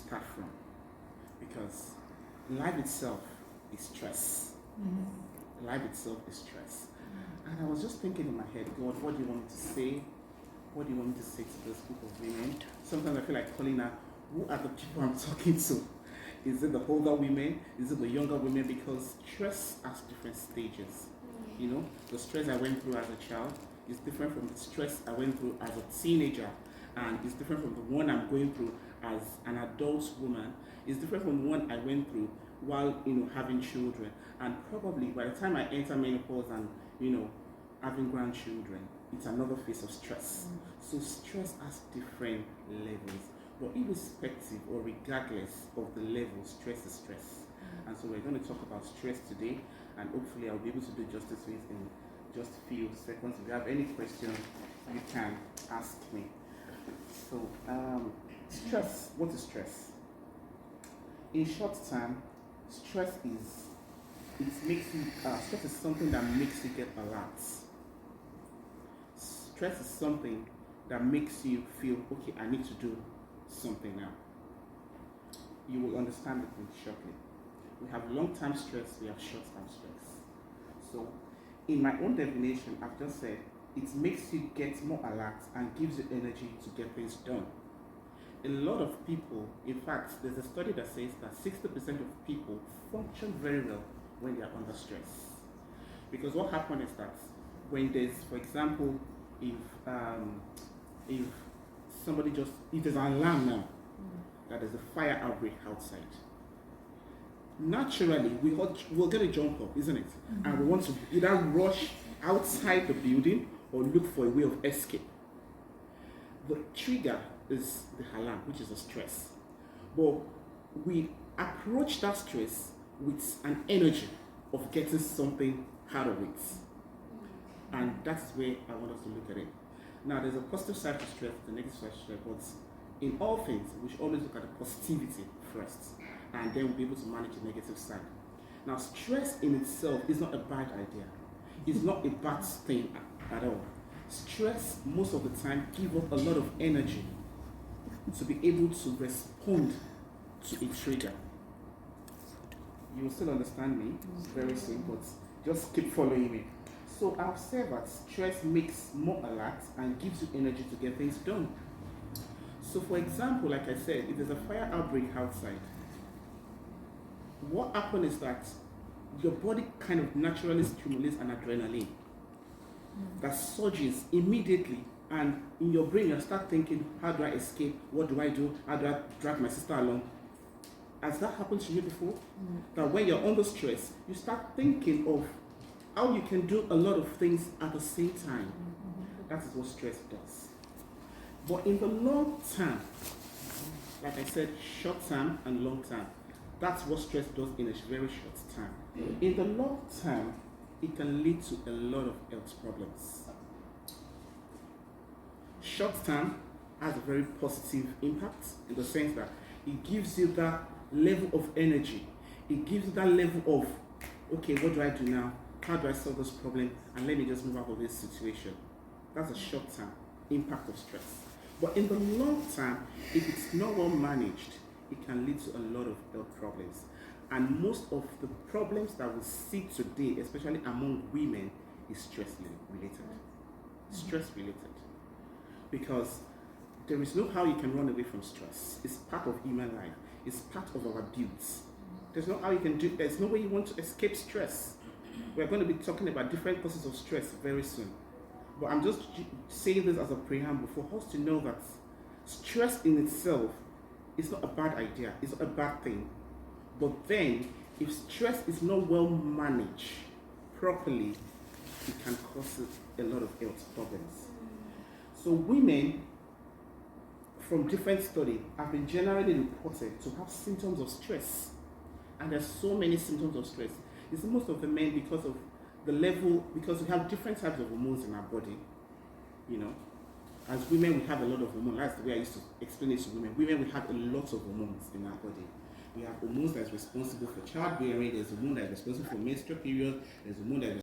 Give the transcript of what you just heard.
start from, because life itself is stress. Life itself is stress. And I was just thinking in my head, God, what do you want me to say? What do you want me to say to this group of women? Sometimes I feel like calling out, who are the people I'm talking to? Is it the older women? Is it the younger women? Because stress has different stages. You know, the stress I went through as a child is different from the stress I went through as a teenager, and it's different from the one I'm going through as an adult woman. It's different from the one I went through while, having children. And probably by the time I enter menopause and, having grandchildren, it's another phase of stress. So stress has different levels. But irrespective or regardless of the level, stress is stress. And so we're going to talk about stress today, and hopefully I'll be able to do justice to it in just a few seconds. If you have any questions, you can ask me. So, stress. What is stress? In short term, stress is something that makes you get alert. Stress is something that makes you feel, okay, I need to do something now. You will understand it shortly. We have long-term stress, we have short-term stress. So, in my own definition, I've just said, it makes you get more alert and gives you energy to get things done. A lot of people, in fact, there's a study that says that 60% of people function very well when they are under stress. Because what happens is that when there's, for example, if there's an alarm now, that there's a fire outbreak outside, naturally we'll get a jump up, isn't it? And we want to either rush outside the building or look for a way of escape. The trigger is the alarm, which is a stress. But we approach that stress with an energy of getting something out of it. And that's where I want us to look at it. Now, there's a positive side to stress, the negative side to stress, but in all things, we should always look at the positivity first, and then we'll be able to manage the negative side. Now, stress in itself is not a bad idea. It's not a bad thing at all. Stress, most of the time, gives us a lot of energy to be able to respond to a trigger. You will still understand me very soon, but just keep following me. So I'll say that stress makes more alert and gives you energy to get things done. So for example, like I said, if there's a fire outbreak outside, what happens is that your body kind of naturally stimulates an adrenaline that surges immediately, and in your brain you start thinking, how do I escape? What do I do? How do I drag my sister along? Has that happened to you before? That when you're under stress, you start thinking of how you can do a lot of things at the same time. That is what stress does. But in the long term, like I said, short term and long term, that's what stress does in a very short time. In the long term, it can lead to a lot of health problems. Short term has a very positive impact in the sense that it gives you that level of energy. It gives you that level of, okay, what do I do now? How do I solve this problem? And let me just move out of this situation. That's a short term impact of stress. But in the long term, if it's not well managed, it can lead to a lot of health problems. And most of the problems that we see today, especially among women, is stress related. Stress related. Because there is no how you can run away from stress. It's part of human life. It's part of our builds. There's no how you can do. There's no way you want to escape stress. We're going to be talking about different causes of stress very soon. But I'm just saying this as a preamble for us to know that stress in itself is not a bad idea. It's not a bad thing. But then, if stress is not well managed properly, it can cause a lot of health problems. So women from different studies have been generally reported to have symptoms of stress. And there's so many symptoms of stress. It's most of the men because of the level, because we have different types of hormones in our body. As women, we have a lot of hormones. That's the way I used to explain it to women. Women, we have a lot of hormones in our body. We have hormones that's responsible for childbearing. There's a hormone that's responsible for menstrual period. There's a hormone that's